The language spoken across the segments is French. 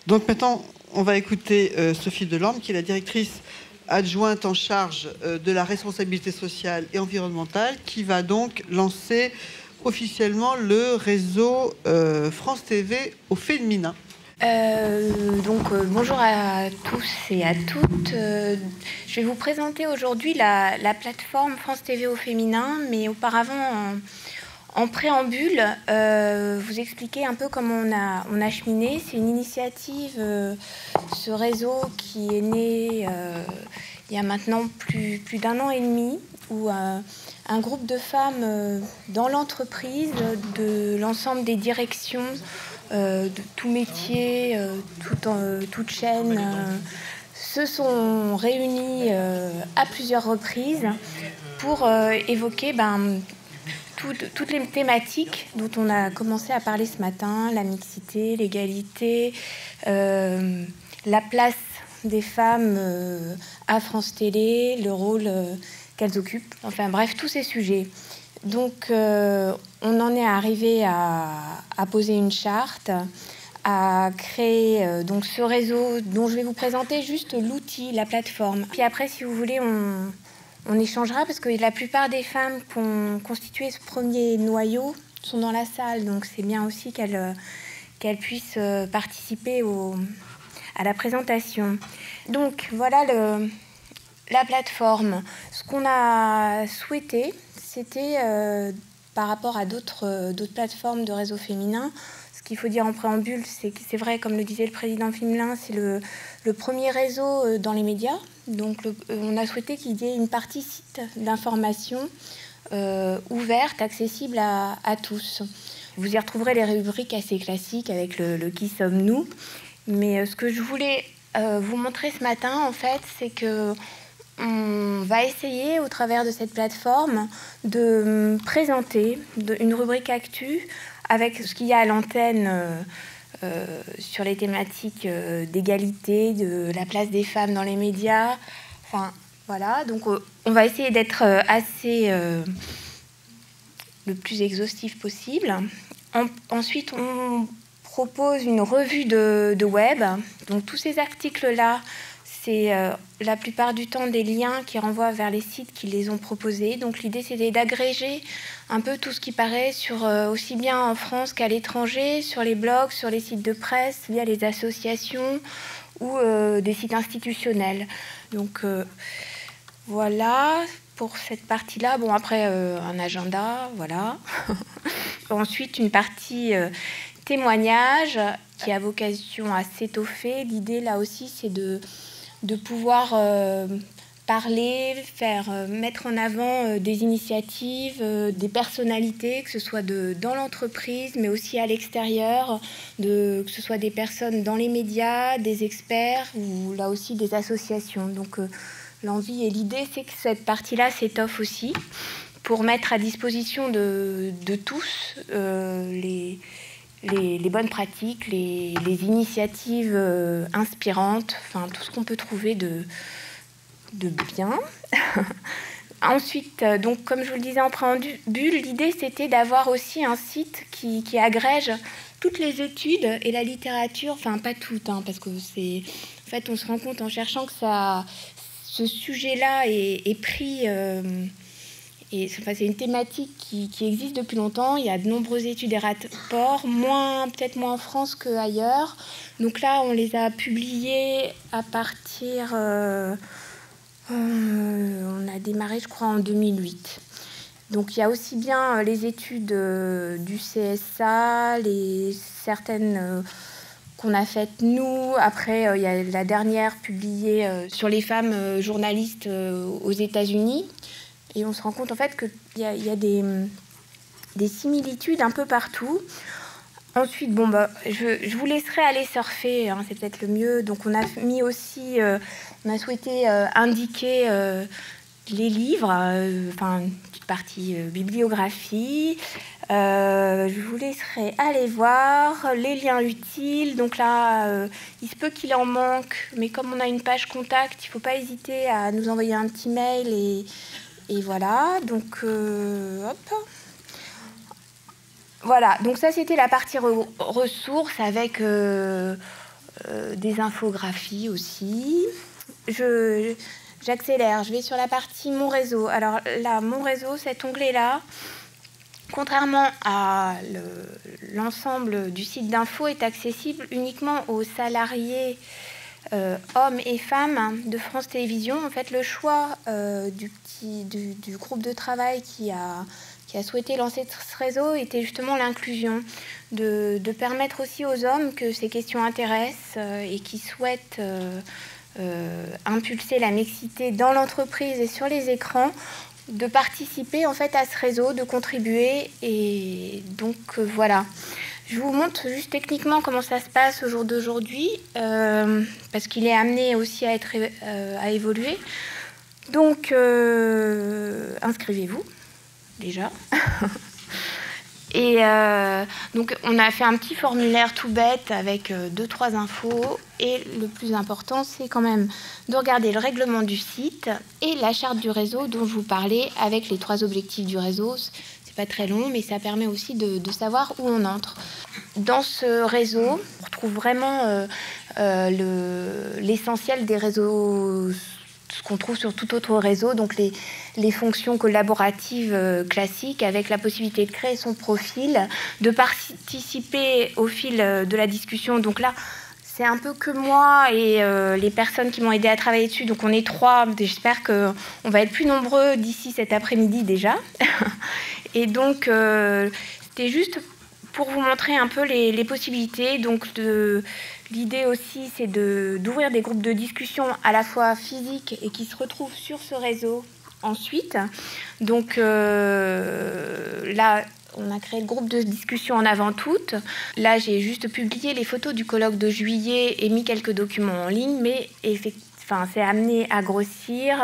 Donc maintenant, on va écouter Sophie Delorme, qui est la directrice adjointe en charge de la responsabilité sociale et environnementale, qui va donc lancer officiellement le réseau France TV au féminin. Bonjour à tous et à toutes. Je vais vous présenter aujourd'hui la plateforme France TV au féminin, mais auparavant, en préambule, vous expliquer un peu comment on a cheminé. C'est une initiative, ce réseau qui est né il y a maintenant plus d'un an et demi, où un groupe de femmes dans l'entreprise, de l'ensemble des directions, de tout métier, toute chaîne, se sont réunis à plusieurs reprises pour évoquer toutes les thématiques dont on a commencé à parler ce matin, la mixité, l'égalité, la place des femmes à France Télé, le rôle qu'elles occupent, enfin bref, tous ces sujets. Donc on en est arrivé à poser une charte, à créer donc ce réseau dont je vais vous présenter juste l'outil, la plateforme. Puis après, si vous voulez, on échangera, parce que la plupart des femmes qui ont constitué ce premier noyau sont dans la salle, donc c'est bien aussi qu'elles puissent participer à la présentation. Donc voilà la plateforme. Ce qu'on a souhaité, c'était par rapport à d'autres plateformes de réseau féminin. Ce qu'il faut dire en préambule, c'est que c'est vrai, comme le disait le président Fimelin, c'est le premier réseau dans les médias. Donc on a souhaité qu'il y ait une partie site d'information ouverte, accessible à tous. Vous y retrouverez les rubriques assez classiques avec le qui sommes-nous. Mais ce que je voulais vous montrer ce matin, en fait, c'est que on va essayer, au travers de cette plateforme, de présenter une rubrique actu avec ce qu'il y a à l'antenne sur les thématiques d'égalité, de la place des femmes dans les médias. Enfin, voilà. Donc, on va essayer d'être assez le plus exhaustif possible. Ensuite, on propose une revue de web. Donc, tous ces articles-là, c'est la plupart du temps des liens qui renvoient vers les sites qui les ont proposés. Donc l'idée, c'était d'agréger un peu tout ce qui paraît sur aussi bien en France qu'à l'étranger, sur les blogs, sur les sites de presse, via les associations ou des sites institutionnels. Donc voilà pour cette partie-là. Bon, après, un agenda, voilà. Ensuite, une partie témoignage qui a vocation à s'étoffer. L'idée, là aussi, c'est de pouvoir parler, mettre en avant des initiatives, des personnalités, que ce soit dans l'entreprise, mais aussi à l'extérieur, que ce soit des personnes dans les médias, des experts, ou là aussi des associations. Donc l'envie et l'idée, c'est que cette partie-là s'étoffe aussi, pour mettre à disposition de tous les bonnes pratiques, les initiatives inspirantes, enfin tout ce qu'on peut trouver de bien. Ensuite, donc comme je vous le disais en préambule, l'idée c'était d'avoir aussi un site qui agrège toutes les études et la littérature, enfin pas toutes, parce que c'est, en fait, on se rend compte en cherchant que ce sujet-là est pris. C'est une thématique qui existe depuis longtemps. Il y a de nombreuses études et rapports, peut-être moins en France qu'ailleurs. Donc là, on les a publiés à partir... on a démarré, je crois, en 2008. Donc il y a aussi bien les études du CSA, certaines qu'on a faites nous. Après, il y a la dernière publiée sur les femmes journalistes aux États-Unis. Et on se rend compte en fait qu'il y a des similitudes un peu partout. Ensuite, je vous laisserai aller surfer, c'est peut-être le mieux. Donc on a mis aussi, on a souhaité indiquer les livres, une petite partie bibliographie. Je vous laisserai aller voir les liens utiles. Donc là, il se peut qu'il en manque, mais comme on a une page contact, il ne faut pas hésiter à nous envoyer un petit mail et voilà, donc hop. Voilà, donc ça c'était la partie ressources avec des infographies aussi. J'accélère, je vais sur la partie Mon réseau. Alors là, Mon réseau, cet onglet-là, contrairement à l'ensemble du site d'info, est accessible uniquement aux salariés hommes et femmes de France Télévisions. En fait, le choix du groupe de travail qui a souhaité lancer ce réseau était justement l'inclusion, de permettre aussi aux hommes que ces questions intéressent et qui souhaitent impulser la mixité dans l'entreprise et sur les écrans, de participer en fait à ce réseau, de contribuer. Et donc voilà. Je vous montre juste techniquement comment ça se passe au jour d'aujourd'hui, parce qu'il est amené aussi à évoluer. Donc inscrivez-vous déjà. Et donc on a fait un petit formulaire tout bête avec 2-3 infos, et le plus important c'est quand même de regarder le règlement du site et la charte du réseau dont je vous parlais, avec les 3 objectifs du réseau. C'est pas très long, mais ça permet aussi de savoir où on entre. Dans ce réseau, on retrouve vraiment l'essentiel des réseaux, ce qu'on trouve sur tout autre réseau, donc les fonctions collaboratives classiques, avec la possibilité de créer son profil, de participer au fil de la discussion. Donc là, c'est un peu que moi et les personnes qui m'ont aidé à travailler dessus. Donc on est 3, j'espère qu'on va être plus nombreux d'ici cet après-midi déjà. Et donc c'était juste pour vous montrer un peu les possibilités. Donc l'idée aussi, c'est d'ouvrir des groupes de discussion à la fois physiques et qui se retrouvent sur ce réseau ensuite. Donc là, on a créé le groupe de discussion en avant-toute. Là, j'ai juste publié les photos du colloque de juillet et mis quelques documents en ligne, mais c'est amené à grossir.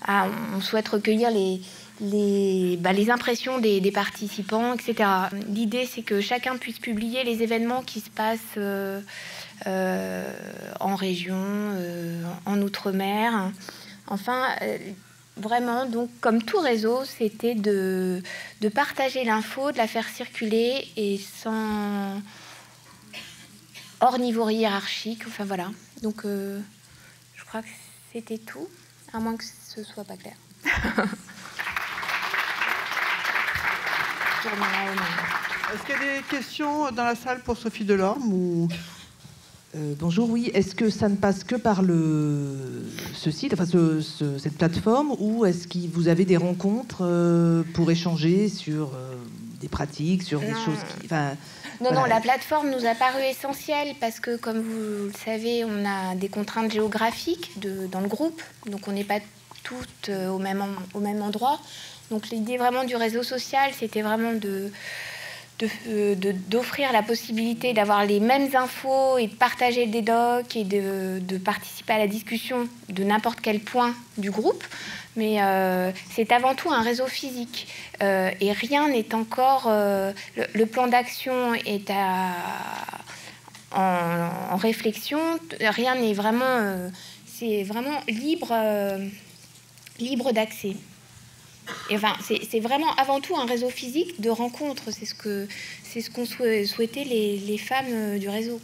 On souhaite recueillir les impressions des participants, etc. L'idée, c'est que chacun puisse publier les événements qui se passent en région, en Outre-mer. Enfin, vraiment, donc, comme tout réseau, c'était de partager l'info, de la faire circuler, et sans hors niveau hiérarchique. Enfin, voilà. Donc, je crois que c'était tout, à moins que ce soit pas clair. Est-ce qu'il y a des questions dans la salle pour Sophie Delorme ou... Bonjour, oui. Est-ce que ça ne passe que par ce site, enfin cette plateforme, ou est-ce que vous avez des rencontres pour échanger sur des pratiques, sur des choses qui... Non, la plateforme nous a paru essentielle parce que, comme vous le savez, on a des contraintes géographiques dans le groupe, donc on n'est pas toutes au même endroit. Donc l'idée vraiment du réseau social, c'était vraiment d'offrir la possibilité d'avoir les mêmes infos et de partager des docs et de participer à la discussion de n'importe quel point du groupe. Mais c'est avant tout un réseau physique. Et rien n'est encore... le plan d'action est en réflexion. Rien n'est vraiment... c'est vraiment libre d'accès. Et enfin, c'est vraiment avant tout un réseau physique de rencontres. C'est ce qu'ont souhaité les femmes du réseau.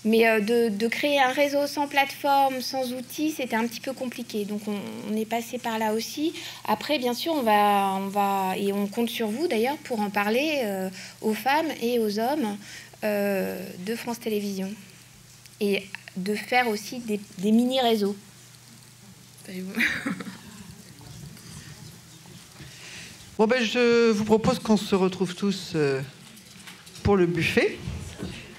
Mais de créer un réseau sans plateforme, sans outils, c'était un petit peu compliqué. Donc on est passé par là aussi. Après, bien sûr, on va et on compte sur vous d'ailleurs pour en parler aux femmes et aux hommes de France Télévisions, et de faire aussi des mini-réseaux. Bon, je vous propose qu'on se retrouve tous pour le buffet.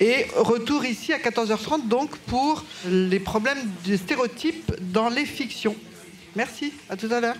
Et retour ici à 14h30, donc, pour les problèmes de stéréotypes dans les fictions. Merci, à tout à l'heure.